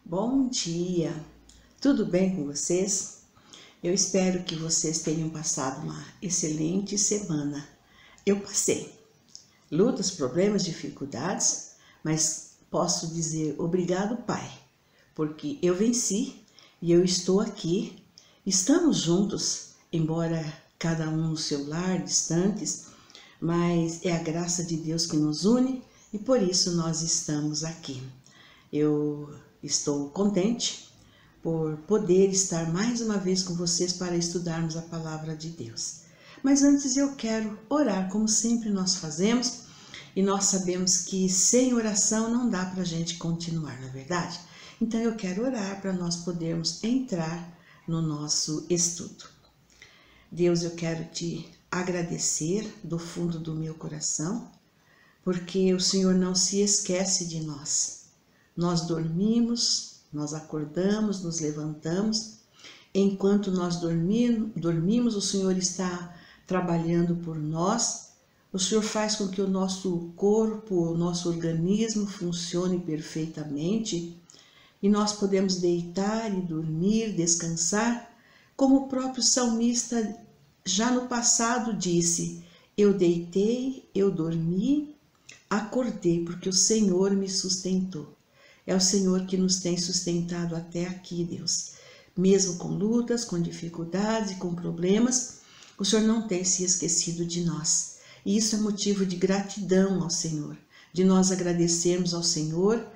Bom dia, tudo bem com vocês? Eu espero que vocês tenham passado uma excelente semana. Eu passei lutas, problemas, dificuldades, mas posso dizer obrigado, Pai, porque eu venci e eu estou aqui. Estamos juntos, embora cada um no seu lar, distantes, mas é a graça de Deus que nos une e por isso nós estamos aqui. Eu estou contente por poder estar mais uma vez com vocês para estudarmos a palavra de Deus. Mas antes eu quero orar, como sempre nós fazemos, e nós sabemos que sem oração não dá para a gente continuar, não é verdade? Então eu quero orar para nós podermos entrar no nosso estudo. Deus, eu quero te agradecer do fundo do meu coração, porque o Senhor não se esquece de nós. Nós dormimos, nós acordamos, nos levantamos. Enquanto nós dormimos, o Senhor está trabalhando por nós. O Senhor faz com que o nosso corpo, o nosso organismo funcione perfeitamente. E nós podemos deitar e dormir, descansar, como o próprio salmista já no passado disse: eu deitei, eu dormi, acordei, porque o Senhor me sustentou. É o Senhor que nos tem sustentado até aqui, Deus. Mesmo com lutas, com dificuldades, com problemas, o Senhor não tem se esquecido de nós. E isso é motivo de gratidão ao Senhor, de nós agradecermos ao Senhor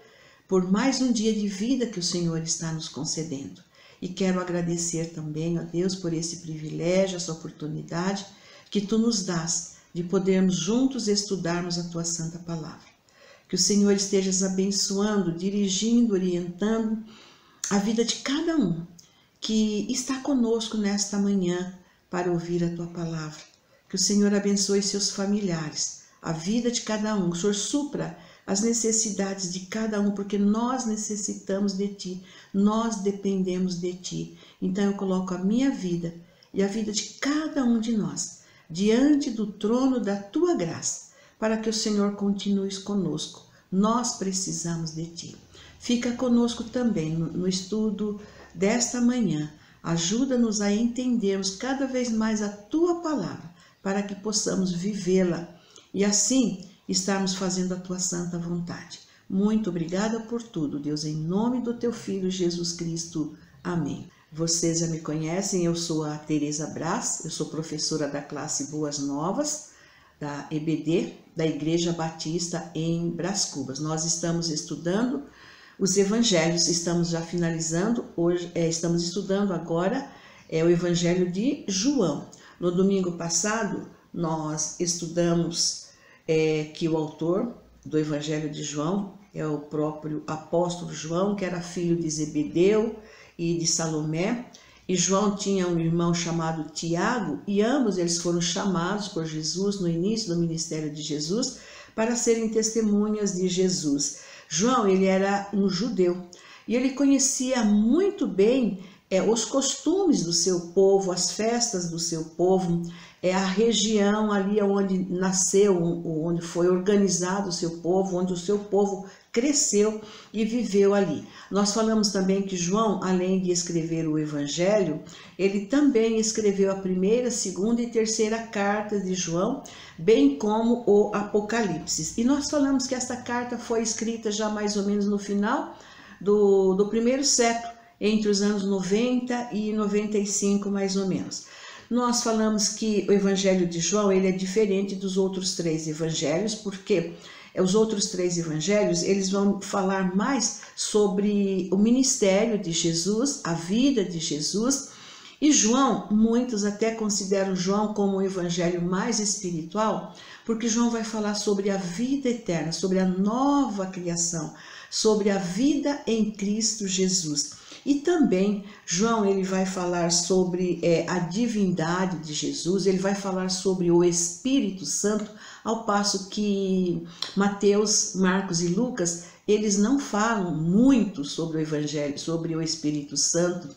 por mais um dia de vida que o Senhor está nos concedendo. E quero agradecer também a Deus por esse privilégio, essa oportunidade que Tu nos dás de podermos juntos estudarmos a Tua Santa Palavra. Que o Senhor esteja abençoando, dirigindo, orientando a vida de cada um que está conosco nesta manhã para ouvir a Tua Palavra. Que o Senhor abençoe seus familiares, a vida de cada um. Que o Senhor supra as necessidades de cada um, porque nós necessitamos de Ti, nós dependemos de Ti. Então eu coloco a minha vida e a vida de cada um de nós diante do trono da Tua graça, para que o Senhor continue conosco. Nós precisamos de Ti. Fica conosco também no estudo desta manhã. Ajuda-nos a entendermos cada vez mais a Tua palavra, para que possamos vivê-la e assim estarmos fazendo a Tua santa vontade. Muito obrigada por tudo, Deus, em nome do Teu Filho Jesus Cristo. Amém. Vocês já me conhecem, eu sou a Tereza Braz, eu sou professora da classe Boas Novas, da EBD, da Igreja Batista em Brás Cubas. Nós estamos estudando os Evangelhos, estamos já finalizando, hoje estamos estudando agora o Evangelho de João. No domingo passado, nós estudamos que o autor do Evangelho de João é o próprio apóstolo João, que era filho de Zebedeu e de Salomé. E João tinha um irmão chamado Tiago, e ambos eles foram chamados por Jesus no início do ministério de Jesus para serem testemunhas de Jesus. João, ele era um judeu e ele conhecia muito bem os costumes do seu povo, as festas do seu povo, a região ali onde nasceu, onde foi organizado o seu povo, onde o seu povo cresceu e viveu ali. Nós falamos também que João, além de escrever o Evangelho, ele também escreveu a primeira, segunda e terceira carta de João, bem como o Apocalipse. E nós falamos que esta carta foi escrita já mais ou menos no final do primeiro século, entre os anos 90 e 95 mais ou menos. Nós falamos que o Evangelho de João ele é diferente dos outros três evangelhos, porque os outros três evangelhos eles vão falar mais sobre o ministério de Jesus, a vida de Jesus. E João, muitos até consideram João como o evangelho mais espiritual, porque João vai falar sobre a vida eterna, sobre a nova criação, sobre a vida em Cristo Jesus. E também João ele vai falar sobre a divindade de Jesus, ele vai falar sobre o Espírito Santo, ao passo que Mateus, Marcos e Lucas, eles não falam muito sobre o Evangelho, sobre o Espírito Santo.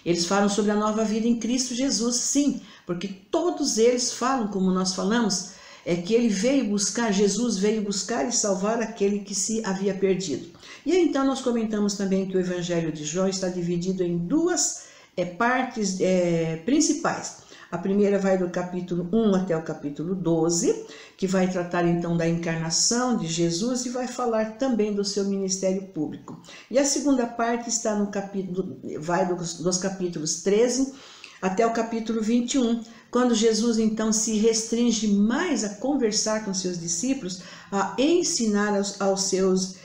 Eles falam sobre a nova vida em Cristo Jesus, sim, porque todos eles falam, como nós falamos, é que ele veio buscar, Jesus veio buscar e salvar aquele que se havia perdido. E aí, então nós comentamos também que o Evangelho de João está dividido em duas partes principais. A primeira vai do capítulo 1 até o capítulo 12, que vai tratar então da encarnação de Jesus e vai falar também do seu ministério público. E a segunda parte está no capítulo, vai dos capítulos 13 até o capítulo 21, quando Jesus então se restringe mais a conversar com seus discípulos, a ensinar aos seus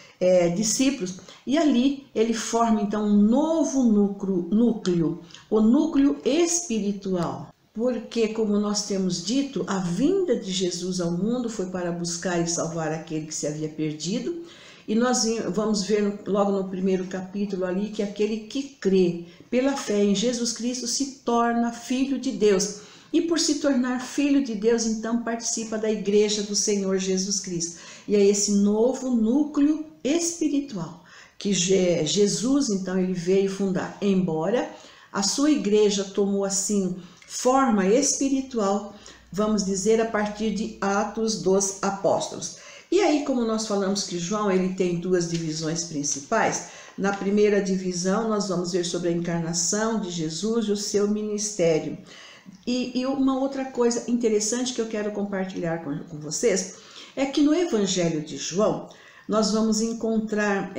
discípulos, e ali ele forma então um novo núcleo, o núcleo espiritual. Porque, como nós temos dito, a vinda de Jesus ao mundo foi para buscar e salvar aquele que se havia perdido. E nós vamos ver logo no primeiro capítulo ali que aquele que crê pela fé em Jesus Cristo se torna filho de Deus. E por se tornar filho de Deus, então participa da igreja do Senhor Jesus Cristo. E é esse novo núcleo espiritual que Jesus, então, ele veio fundar. Embora a sua igreja tomou assim forma espiritual, vamos dizer, a partir de Atos dos Apóstolos. E aí, como nós falamos que João ele tem duas divisões principais, na primeira divisão nós vamos ver sobre a encarnação de Jesus e o seu ministério. E uma outra coisa interessante que eu quero compartilhar com vocês é que no Evangelho de João nós vamos encontrar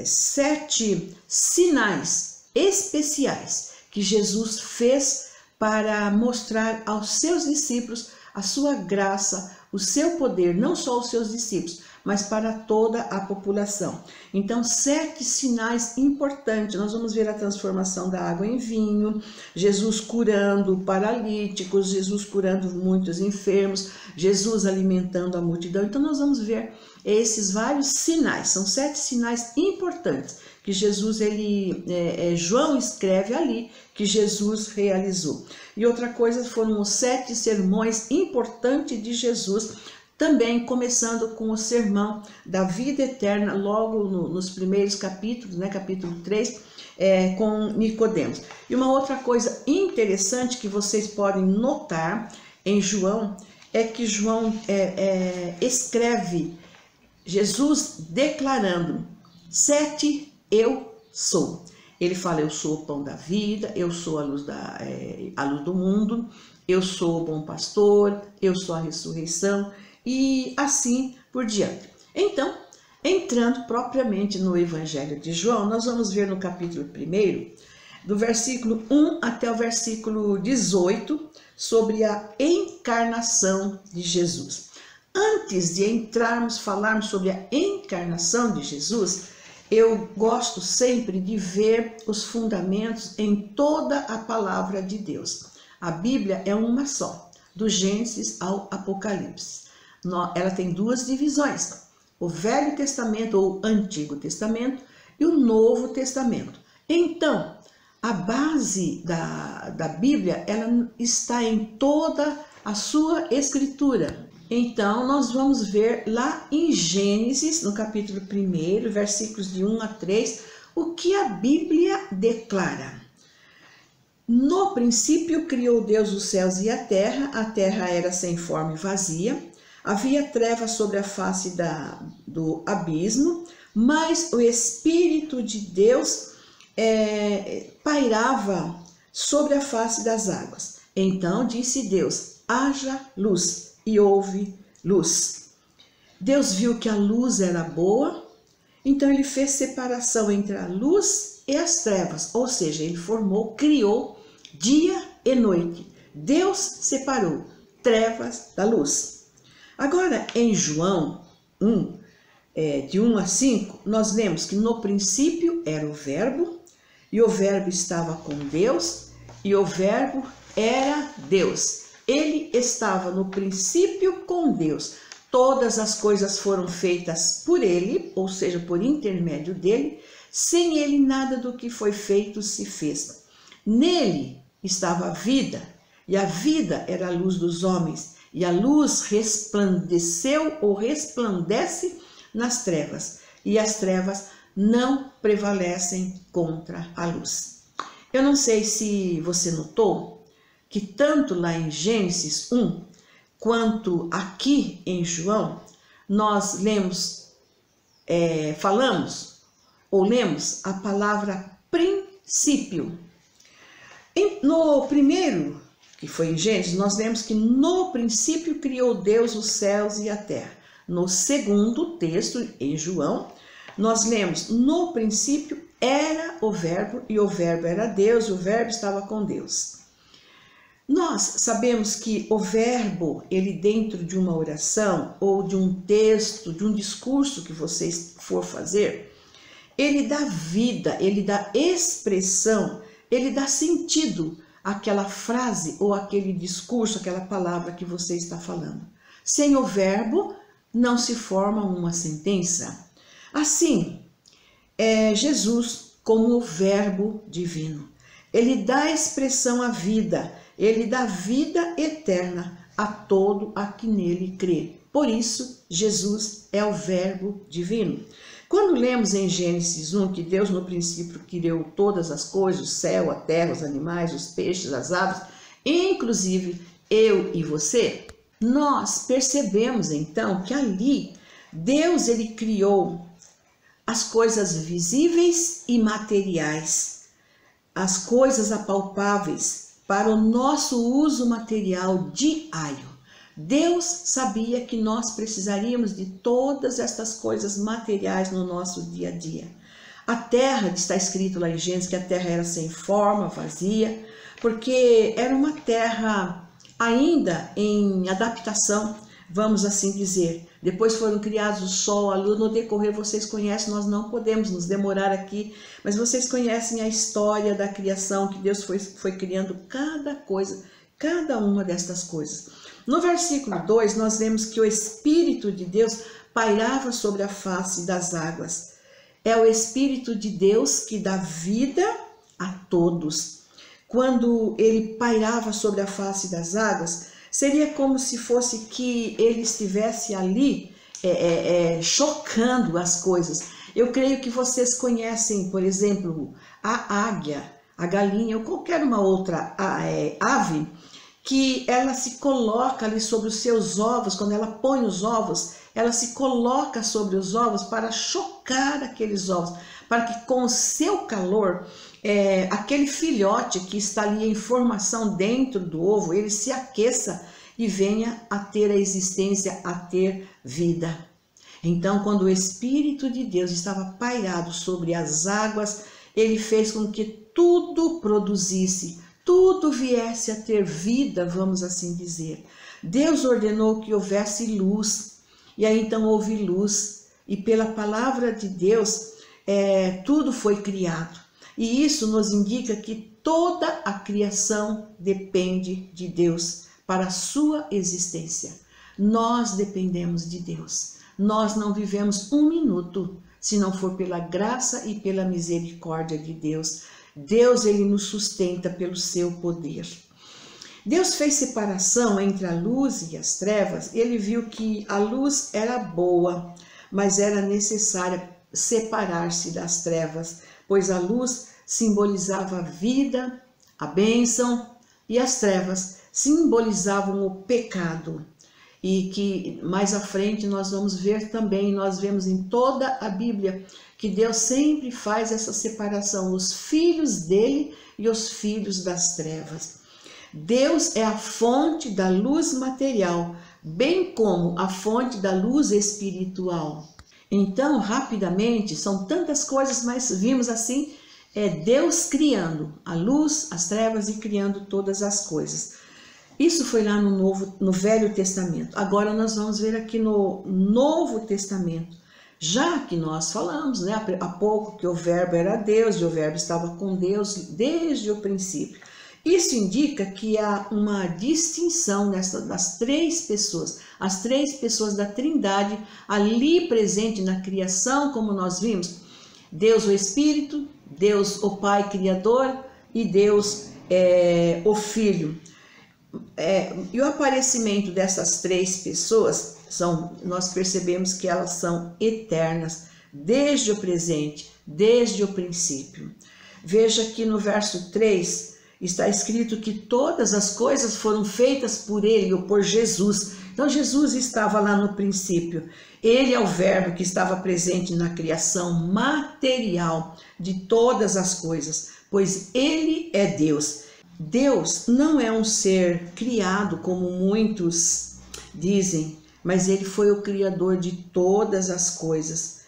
7 sinais especiais que Jesus fez para mostrar aos seus discípulos a sua graça, o seu poder, não só aos seus discípulos, mas para toda a população. Então, 7 sinais importantes. Nós vamos ver a transformação da água em vinho, Jesus curando paralíticos, Jesus curando muitos enfermos, Jesus alimentando a multidão. Então, nós vamos ver esses vários sinais. São 7 sinais importantes que Jesus, João escreve ali, que Jesus realizou. E outra coisa foram os 7 sermões importantes de Jesus, também começando com o sermão da vida eterna, logo nos primeiros capítulos, capítulo 3, com Nicodemos. E uma outra coisa interessante que vocês podem notar em João, é que João escreve Jesus declarando 7 eu sou. Ele fala, eu sou o pão da vida, eu sou a luz do mundo, eu sou o bom pastor, eu sou a ressurreição, e assim por diante. Então, entrando propriamente no Evangelho de João, nós vamos ver no capítulo 1, do versículo 1 até o versículo 18, sobre a encarnação de Jesus. Antes de falarmos sobre a encarnação de Jesus, eu gosto sempre de ver os fundamentos em toda a palavra de Deus. A Bíblia é uma só, do Gênesis ao Apocalipse. Ela tem 2 divisões, o Velho Testamento ou Antigo Testamento e o Novo Testamento. Então, a base da Bíblia, ela está em toda a sua escritura. Então, nós vamos ver lá em Gênesis, no capítulo 1, versículos de 1 a 3, o que a Bíblia declara. No princípio, criou Deus os céus e a terra era sem forma e vazia, havia trevas sobre a face do abismo, mas o Espírito de Deus pairava sobre a face das águas. Então disse Deus, haja luz. E houve luz. Deus viu que a luz era boa, então ele fez separação entre a luz e as trevas, ou seja, ele criou dia e noite. Deus separou trevas da luz. Agora, em João 1, de 1 a 5, nós lemos que no princípio era o Verbo, e o Verbo estava com Deus, e o Verbo era Deus. Ele estava no princípio com Deus. Todas as coisas foram feitas por ele, ou seja, por intermédio dele. Sem ele, nada do que foi feito se fez. Nele estava a vida, e a vida era a luz dos homens. E a luz resplandeceu ou resplandece nas trevas. E as trevas não prevalecem contra a luz. Eu não sei se você notou que tanto lá em Gênesis 1, quanto aqui em João, nós falamos ou lemos a palavra princípio. No primeiro, que foi em Gênesis, nós lemos que no princípio criou Deus os céus e a terra. No segundo texto, em João, nós lemos no princípio era o verbo e o verbo era Deus e o verbo estava com Deus. Nós sabemos que o verbo, ele dentro de uma oração ou de um texto, de um discurso que vocês for fazer, ele dá vida, ele dá expressão, ele dá sentido àquela frase ou aquele discurso, aquela palavra que você está falando. Sem o verbo, não se forma uma sentença. Assim, Jesus, como o verbo divino, ele dá expressão à vida, ele dá vida eterna a todo a que nele crê. Por isso, Jesus é o verbo divino. Quando lemos em Gênesis 1 que Deus no princípio criou todas as coisas, o céu, a terra, os animais, os peixes, as aves, inclusive eu e você, nós percebemos então que ali Deus ele criou as coisas visíveis e materiais, as coisas apalpáveis para o nosso uso material diário. Deus sabia que nós precisaríamos de todas estas coisas materiais no nosso dia a dia. A terra, está escrito lá em Gênesis que a terra era sem forma, vazia, porque era uma terra ainda em adaptação, vamos assim dizer. Depois foram criados o sol, a lua, no decorrer vocês conhecem, nós não podemos nos demorar aqui, mas vocês conhecem a história da criação, que Deus foi criando cada coisa, cada uma destas coisas. No versículo 2, nós vemos que o Espírito de Deus pairava sobre a face das águas. É o Espírito de Deus que dá vida a todos. Quando ele pairava sobre a face das águas, seria como se fosse que ele estivesse ali chocando as coisas. Eu creio que vocês conhecem, por exemplo, a águia, a galinha ou qualquer uma outra ave, que ela se coloca ali sobre os seus ovos, quando ela põe os ovos, ela se coloca sobre os ovos para chocar aqueles ovos, para que com o seu calor, aquele filhote que está ali em formação dentro do ovo, ele se aqueça e venha a ter a existência, a ter vida. Então, quando o Espírito de Deus estava pairado sobre as águas, ele fez com que tudo produzisse, tudo viesse a ter vida, vamos assim dizer. Deus ordenou que houvesse luz, e aí então houve luz, e pela palavra de Deus, tudo foi criado. E isso nos indica que toda a criação depende de Deus para a sua existência. Nós dependemos de Deus. Nós não vivemos um minuto se não for pela graça e pela misericórdia de Deus. Deus, ele nos sustenta pelo seu poder. Deus fez separação entre a luz e as trevas. Ele viu que a luz era boa, mas era necessário separar-se das trevas, pois a luz simbolizava a vida, a bênção, e as trevas simbolizavam o pecado. E que mais à frente nós vamos ver também, nós vemos em toda a Bíblia, que Deus sempre faz essa separação, os filhos dele e os filhos das trevas. Deus é a fonte da luz material, bem como a fonte da luz espiritual. Então, rapidamente, são tantas coisas, mas vimos assim, Deus criando a luz, as trevas e criando todas as coisas. Isso foi lá no Velho Testamento. Agora nós vamos ver aqui no Novo Testamento. Já que nós falamos, né, há pouco, que o verbo era Deus e o verbo estava com Deus desde o princípio. Isso indica que há uma distinção das três pessoas, as três pessoas da Trindade ali presente na criação, como nós vimos. Deus o Espírito, Deus o Pai Criador e Deus o Filho. E o aparecimento dessas três pessoas, nós percebemos que elas são eternas, desde o presente, desde o princípio. Veja que no verso 3, está escrito que todas as coisas foram feitas por ele ou por Jesus. Então Jesus estava lá no princípio. Ele é o verbo que estava presente na criação material de todas as coisas, pois ele é Deus. Deus não é um ser criado como muitos dizem, mas ele foi o criador de todas as coisas.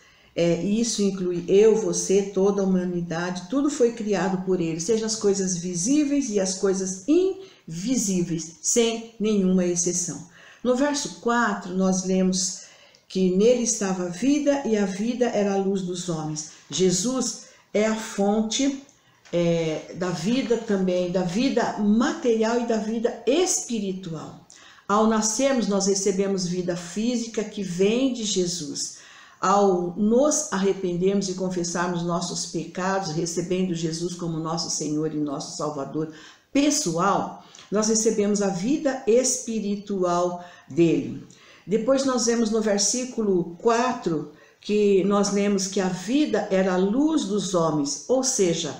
Isso inclui eu, você, toda a humanidade, tudo foi criado por ele, seja as coisas visíveis e as coisas invisíveis, sem nenhuma exceção. No verso 4, nós lemos que nele estava a vida e a vida era a luz dos homens. Jesus é a fonte da vida também, da vida material e da vida espiritual. Ao nascermos, nós recebemos vida física que vem de Jesus. Ao nos arrependermos e confessarmos nossos pecados, recebendo Jesus como nosso Senhor e nosso Salvador pessoal, nós recebemos a vida espiritual dele. Depois nós vemos no versículo 4 que nós lemos que a vida era a luz dos homens, ou seja,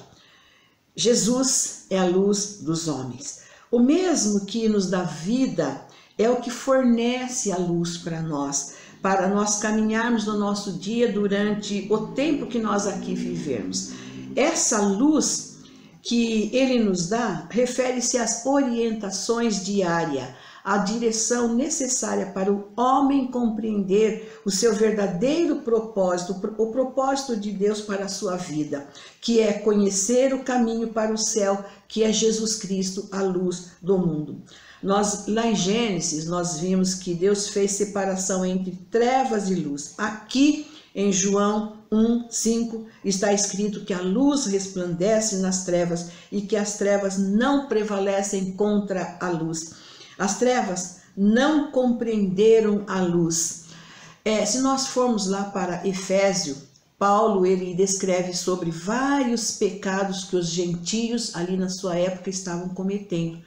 Jesus é a luz dos homens. O mesmo que nos dá vida é o que fornece a luz para nós caminharmos no nosso dia durante o tempo que nós aqui vivemos. Essa luz que ele nos dá refere-se às orientações diárias, à direção necessária para o homem compreender o seu verdadeiro propósito, o propósito de Deus para a sua vida, que é conhecer o caminho para o céu, que é Jesus Cristo, a luz do mundo. Lá em Gênesis, nós vimos que Deus fez separação entre trevas e luz. Aqui em João 1:5 está escrito que a luz resplandece nas trevas e que as trevas não prevalecem contra a luz. As trevas não compreenderam a luz. Se nós formos lá para Efésio, Paulo ele descreve sobre vários pecados que os gentios ali na sua época estavam cometendo,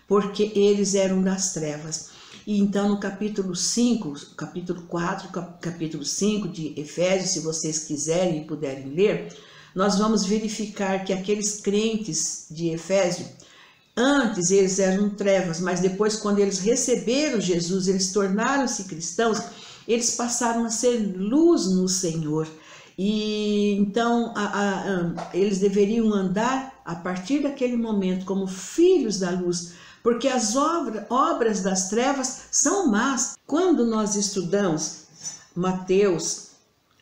porque eles eram das trevas. E então no capítulo 5, capítulo 4, capítulo 5 de Efésios, se vocês quiserem e puderem ler, nós vamos verificar que aqueles crentes de Efésio, antes eles eram trevas, mas depois quando eles receberam Jesus, eles tornaram-se cristãos, eles passaram a ser luz no Senhor. E então eles deveriam andar a partir daquele momento como filhos da luz, porque as obras das trevas são más. Quando nós estudamos Mateus,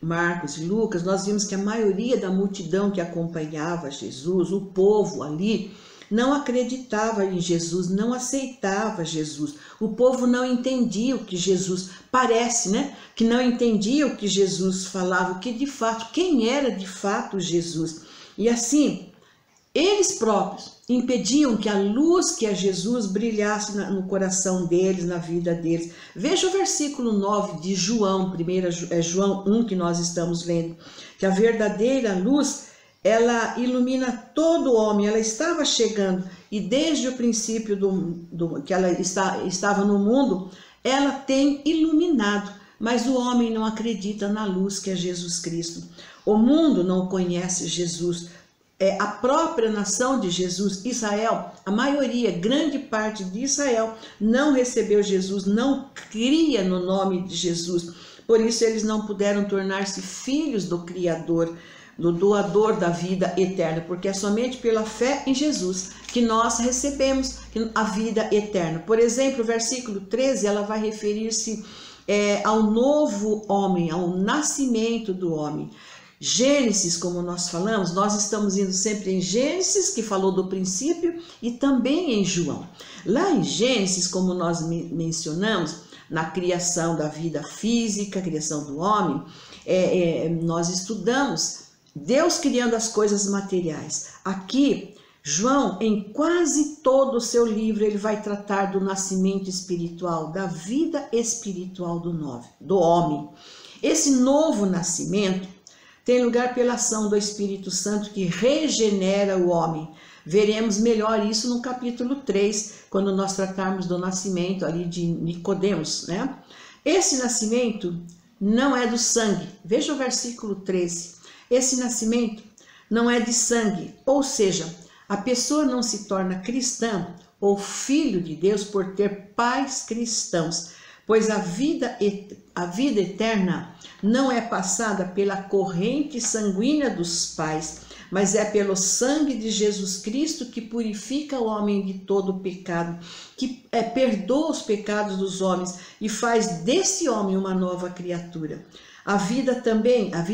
Marcos e Lucas, nós vimos que a maioria da multidão que acompanhava Jesus, o povo ali, não acreditava em Jesus, não aceitava Jesus. O povo não entendia o que Jesus parece, né? Que não entendia o que Jesus falava, o que de fato, quem era de fato Jesus. E assim, eles próprios impediam que a luz que é Jesus brilhasse no coração deles, na vida deles. Veja o versículo 9 de João, João 1 que nós estamos lendo, que a verdadeira luz, ela ilumina todo homem, ela estava chegando e desde o princípio que ela estava no mundo, ela tem iluminado, mas o homem não acredita na luz que é Jesus Cristo. O mundo não conhece Jesus. A própria nação de Jesus, Israel, a maioria, grande parte de Israel não recebeu Jesus, não cria no nome de Jesus. Por isso eles não puderam tornar-se filhos do Criador, do doador da vida eterna, porque é somente pela fé em Jesus que nós recebemos a vida eterna. Por exemplo, o versículo 13, ela vai referir-se ao novo homem, ao nascimento do homem. Gênesis, como nós falamos, nós estamos indo sempre em Gênesis, que falou do princípio, e também em João. Lá em Gênesis, como nós mencionamos, na criação da vida física, criação do homem, nós estudamos Deus criando as coisas materiais. Aqui, João, em quase todo o seu livro, ele vai tratar do nascimento espiritual, da vida espiritual do homem. Esse novo nascimento tem lugar pela ação do Espírito Santo que regenera o homem. Veremos melhor isso no capítulo 3, quando nós tratarmos do nascimento ali de Nicodemos, né? Esse nascimento não é do sangue. Veja o versículo 13. Esse nascimento não é de sangue, ou seja, A pessoa não se torna cristã ou filho de Deus por ter pais cristãos, pois a vida eterna não é passada pela corrente sanguínea dos pais, mas é pelo sangue de Jesus Cristo que purifica o homem de todo o pecado, que perdoa os pecados dos homens e faz desse homem uma nova criatura. A vida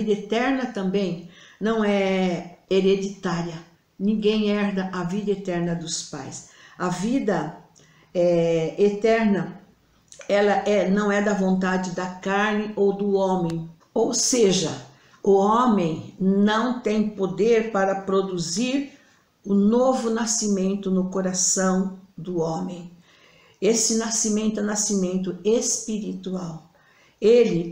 eterna também não é hereditária. Ninguém herda a vida eterna dos pais. A vida eterna, ela não é da vontade da carne ou do homem. Ou seja, o homem não tem poder para produzir o novo nascimento no coração do homem. Esse nascimento é nascimento espiritual.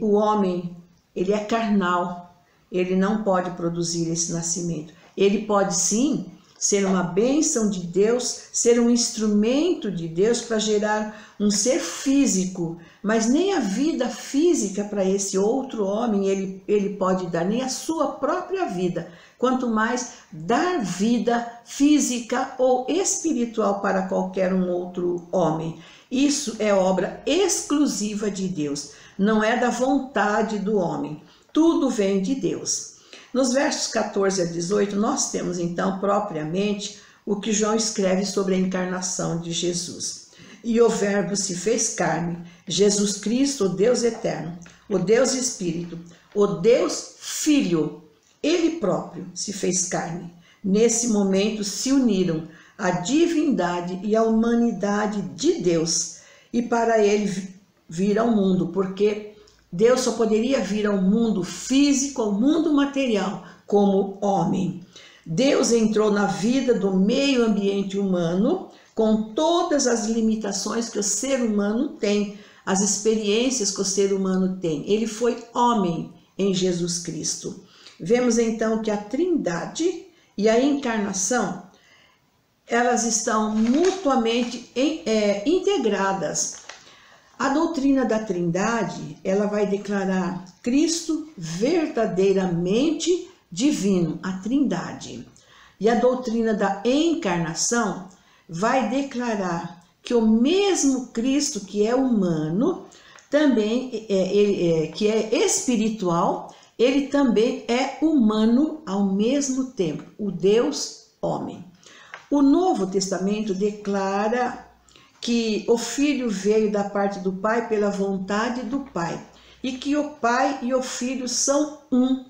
O homem, ele é carnal, ele não pode produzir esse nascimento. Ele pode sim ser uma bênção de Deus, ser um instrumento de Deus para gerar um ser físico, mas nem a vida física para esse outro homem ele pode dar, nem a sua própria vida, quanto mais dar vida física ou espiritual para qualquer um outro homem. Isso é obra exclusiva de Deus, não é da vontade do homem, tudo vem de Deus. Nos versos 14 a 18, nós temos então propriamente o que João escreve sobre a encarnação de Jesus. E o Verbo se fez carne, Jesus Cristo, o Deus eterno, o Deus Espírito, o Deus Filho, Ele próprio se fez carne. Nesse momento se uniram a divindade e a humanidade de Deus, e para ele vir ao mundo, porque Deus só poderia vir ao mundo físico, ao mundo material, como homem. Deus entrou na vida do meio ambiente humano, com todas as limitações que o ser humano tem, as experiências que o ser humano tem. Ele foi homem em Jesus Cristo. Vemos então que a Trindade e a encarnação, elas estão mutuamente integradas. A doutrina da Trindade, ela vai declarar Cristo verdadeiramente divino, a Trindade. E a doutrina da encarnação vai declarar que o mesmo Cristo que é humano, também que é espiritual, ele também é humano ao mesmo tempo, o Deus homem. O Novo Testamento declara que o Filho veio da parte do Pai pela vontade do Pai, e que o Pai e o Filho são um,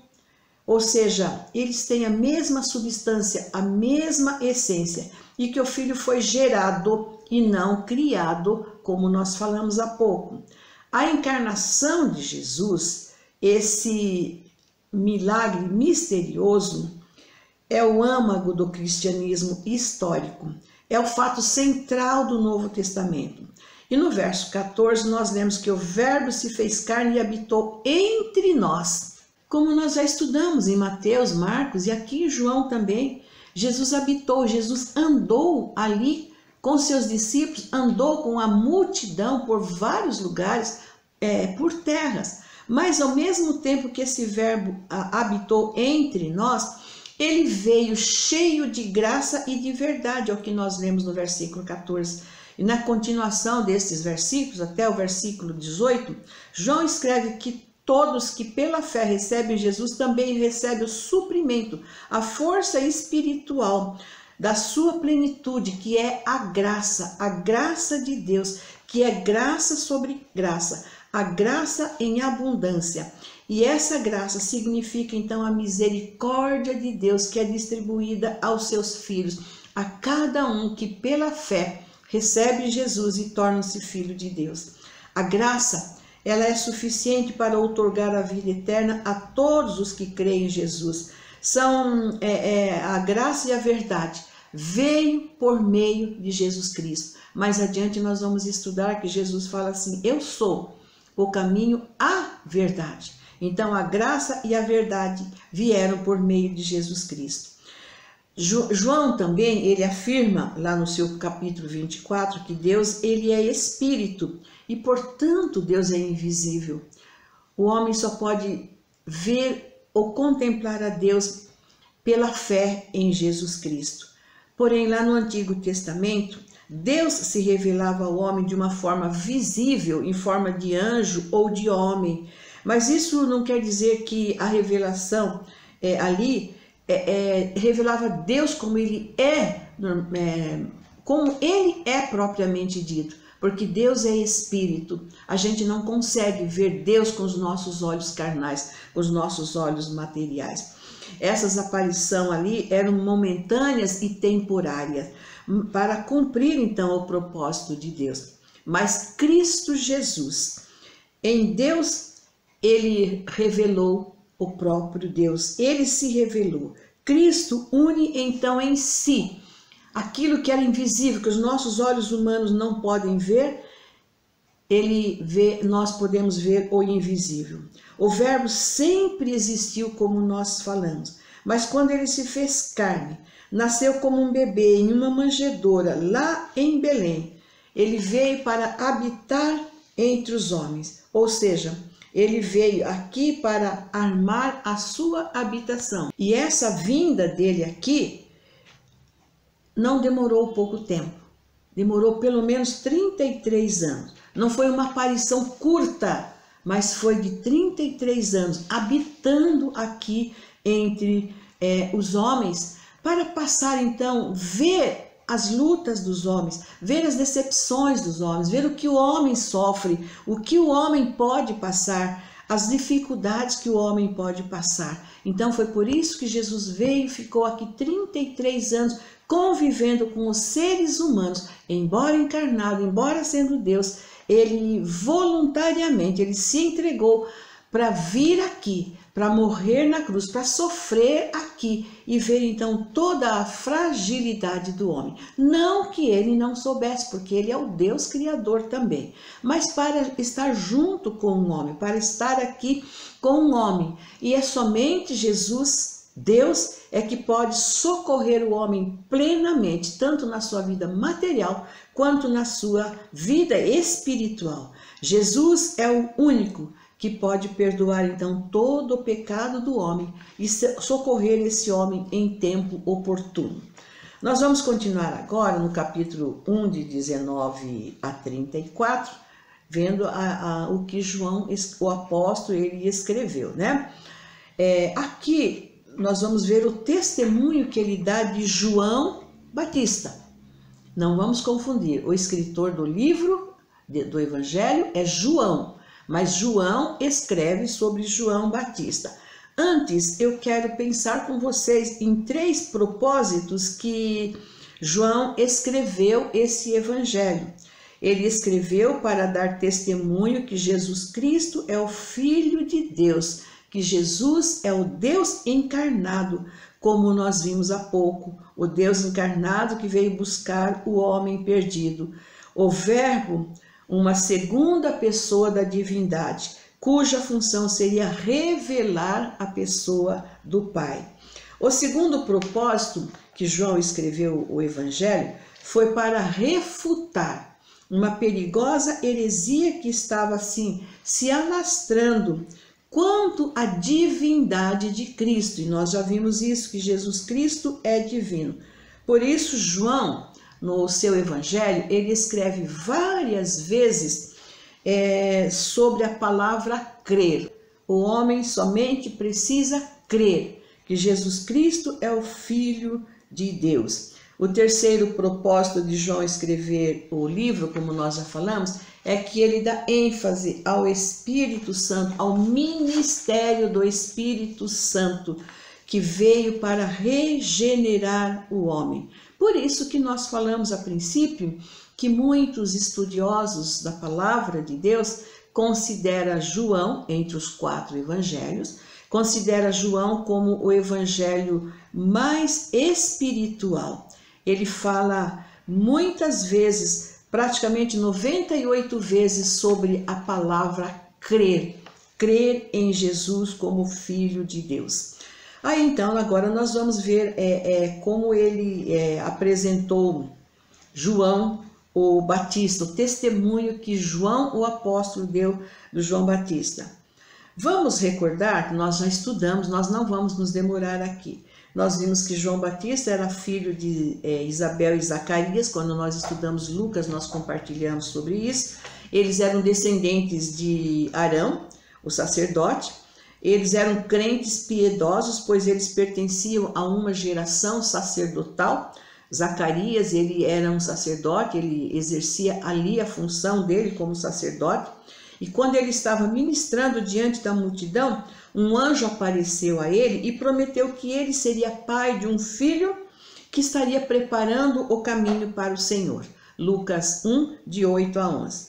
ou seja, eles têm a mesma substância, a mesma essência, e que o Filho foi gerado e não criado, como nós falamos há pouco. A encarnação de Jesus, esse milagre misterioso, é o âmago do cristianismo histórico. É o fato central do Novo Testamento. E no verso 14 nós lemos que o Verbo se fez carne e habitou entre nós. Como nós já estudamos em Mateus, Marcos e aqui em João também. Jesus habitou, Jesus andou ali com seus discípulos, andou com a multidão por vários lugares, por terras. Mas ao mesmo tempo que esse Verbo habitou entre nós, ele veio cheio de graça e de verdade, é o que nós lemos no versículo 14. E na continuação destes versículos, até o versículo 18, João escreve que todos que pela fé recebem Jesus também recebem o suprimento, a força espiritual da sua plenitude, que é a graça de Deus, que é graça sobre graça, a graça em abundância. E essa graça significa então a misericórdia de Deus que é distribuída aos seus filhos, a cada um que pela fé recebe Jesus e torna-se filho de Deus. A graça, ela é suficiente para outorgar a vida eterna a todos os que creem em Jesus. A graça e a verdade veio por meio de Jesus Cristo. Mais adiante nós vamos estudar que Jesus fala assim: eu sou o caminho à verdade. Então a graça e a verdade vieram por meio de Jesus Cristo. João também, ele afirma lá no seu capítulo 24 que Deus, ele é espírito e portanto Deus é invisível. O homem só pode ver ou contemplar a Deus pela fé em Jesus Cristo. Porém, lá no Antigo Testamento, Deus se revelava ao homem de uma forma visível, em forma de anjo ou de homem. Mas isso não quer dizer que a revelação ali revelava Deus como ele é propriamente dito. Porque Deus é espírito. A gente não consegue ver Deus com os nossos olhos carnais, com os nossos olhos materiais. Essas aparições ali eram momentâneas e temporárias, para cumprir então o propósito de Deus. Mas Cristo Jesus, em Deus, ele revelou o próprio Deus, ele se revelou. Cristo une então em si aquilo que era invisível, que os nossos olhos humanos não podem ver, ele vê, nós podemos ver o invisível. O Verbo sempre existiu como nós falamos, mas quando ele se fez carne, nasceu como um bebê em uma manjedoura lá em Belém, ele veio para habitar entre os homens, ou seja, ele veio aqui para armar a sua habitação. E essa vinda dele aqui não demorou pouco tempo, demorou pelo menos 33 anos. Não foi uma aparição curta, mas foi de 33 anos, habitando aqui entre os homens, para passar então, ver as lutas dos homens, ver as decepções dos homens, ver o que o homem sofre, o que o homem pode passar, as dificuldades que o homem pode passar. Então foi por isso que Jesus veio e ficou aqui 33 anos, convivendo com os seres humanos, embora encarnado, embora sendo Deus, ele voluntariamente, ele se entregou para vir aqui, para morrer na cruz, para sofrer aqui e ver então toda a fragilidade do homem. Não que ele não soubesse, porque ele é o Deus Criador também, mas para estar junto com o homem, para estar aqui com o homem. E é somente Jesus, Deus, é que pode socorrer o homem plenamente, tanto na sua vida material, quanto na sua vida espiritual. Jesus é o único que pode perdoar então todo o pecado do homem e socorrer esse homem em tempo oportuno. Nós vamos continuar agora no capítulo 1, de 19 a 34, vendo o que João, o apóstolo, ele escreveu, né? Aqui nós vamos ver o testemunho que ele dá de João Batista. Não vamos confundir, o escritor do livro do Evangelho é João, mas João escreve sobre João Batista. Antes, eu quero pensar com vocês em 3 propósitos que João escreveu esse Evangelho. Ele escreveu para dar testemunho que Jesus Cristo é o Filho de Deus, que Jesus é o Deus encarnado, como nós vimos há pouco, o Deus encarnado que veio buscar o homem perdido. O Verbo, uma segunda pessoa da divindade, cuja função seria revelar a pessoa do Pai. O segundo propósito que João escreveu o Evangelho foi para refutar uma perigosa heresia que estava assim se alastrando quanto à divindade de Cristo. E nós já vimos isso, que Jesus Cristo é divino. Por isso, João, no seu Evangelho, ele escreve várias vezes sobre a palavra crer. O homem somente precisa crer que Jesus Cristo é o Filho de Deus. O terceiro propósito de João escrever o livro, como nós já falamos, é que ele dá ênfase ao Espírito Santo, ao ministério do Espírito Santo, que veio para regenerar o homem. Por isso que nós falamos a princípio que muitos estudiosos da palavra de Deus consideram João, entre os 4 evangelhos, considera João como o evangelho mais espiritual. Ele fala muitas vezes, praticamente 98 vezes, sobre a palavra crer, crer em Jesus como Filho de Deus. Aí então, agora nós vamos ver como ele apresentou João o Batista, o testemunho que João, o apóstolo, deu do João Batista. Vamos recordar que nós já estudamos, nós não vamos nos demorar aqui, Nós vimos que João Batista era filho de Isabel e Zacarias. Quando nós estudamos Lucas, nós compartilhamos sobre isso. Eles eram descendentes de Arão, o sacerdote. Eles eram crentes piedosos, pois eles pertenciam a uma geração sacerdotal. Zacarias, ele era um sacerdote, ele exercia ali a função dele como sacerdote. E quando ele estava ministrando diante da multidão, um anjo apareceu a ele e prometeu que ele seria pai de um filho que estaria preparando o caminho para o Senhor. Lucas 1, de 8 a 11.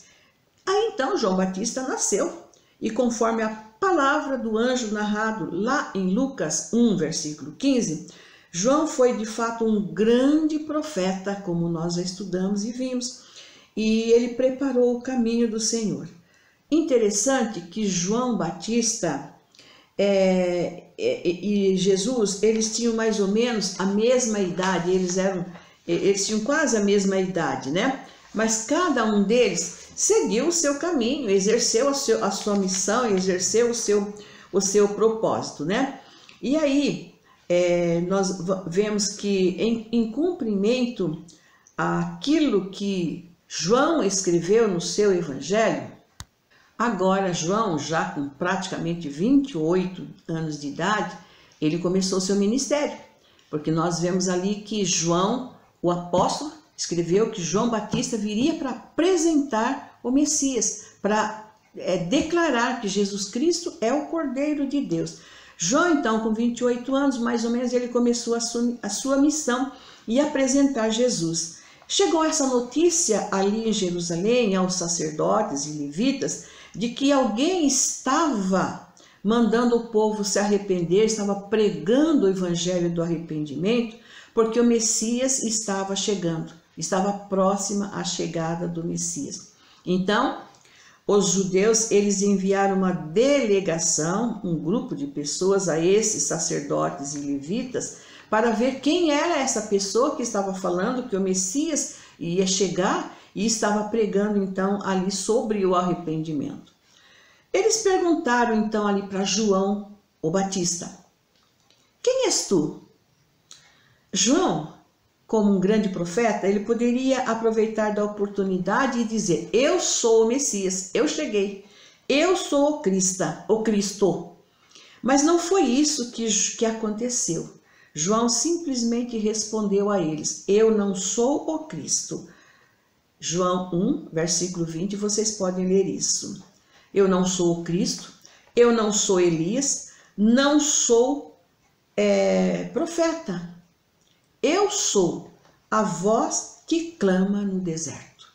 Aí então João Batista nasceu, e conforme a palavra do anjo narrado lá em Lucas 1, versículo 15, João foi de fato um grande profeta, como nós já estudamos e vimos, e ele preparou o caminho do Senhor. Interessante que João Batista e Jesus, eles tinham mais ou menos a mesma idade, eles tinham quase a mesma idade, né? Mas cada um deles seguiu o seu caminho, exerceu a sua missão, exerceu o seu propósito, né? E aí, nós vemos que em cumprimento àquilo que João escreveu no seu evangelho, agora João, já com praticamente 28 anos de idade, ele começou seu ministério, porque nós vemos ali que João, o apóstolo, escreveu que João Batista viria para apresentar o Messias, para declarar que Jesus Cristo é o Cordeiro de Deus. João, então, com 28 anos, mais ou menos, ele começou a sua missão e apresentar Jesus. Chegou essa notícia ali em Jerusalém aos sacerdotes e levitas de que alguém estava mandando o povo se arrepender, estava pregando o evangelho do arrependimento, porque o Messias estava chegando, estava próxima a chegada do Messias. Então, os judeus, eles enviaram uma delegação, um grupo de pessoas a esses sacerdotes e levitas, para ver quem era essa pessoa que estava falando que o Messias ia chegar e estava pregando então ali sobre o arrependimento. Eles perguntaram então ali para João o Batista: quem és tu? João, como um grande profeta, ele poderia aproveitar da oportunidade e dizer: eu sou o Messias, eu cheguei, eu sou o Cristo. Mas não foi isso que aconteceu. João simplesmente respondeu a eles: eu não sou o Cristo. João 1, versículo 20, vocês podem ler isso. Eu não sou o Cristo, eu não sou Elias, não sou profeta. Eu sou a voz que clama no deserto.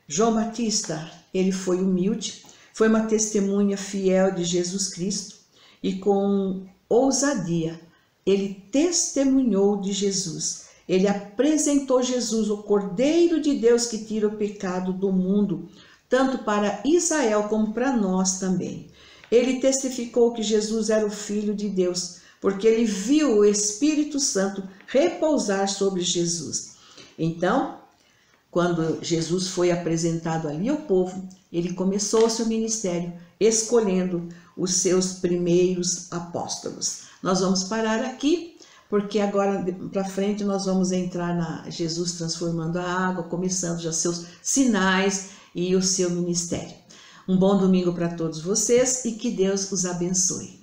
João Batista, ele foi humilde, foi uma testemunha fiel de Jesus Cristo e com ousadia ele testemunhou de Jesus. Ele apresentou Jesus, o Cordeiro de Deus que tira o pecado do mundo, tanto para Israel como para nós também. Ele testificou que Jesus era o Filho de Deus, porque ele viu o Espírito Santo repousar sobre Jesus. Então, quando Jesus foi apresentado ali ao povo, ele começou o seu ministério escolhendo os seus primeiros apóstolos. Nós vamos parar aqui, porque agora para frente nós vamos entrar na Jesus transformando a água, começando já seus sinais e o seu ministério. Um bom domingo para todos vocês e que Deus os abençoe.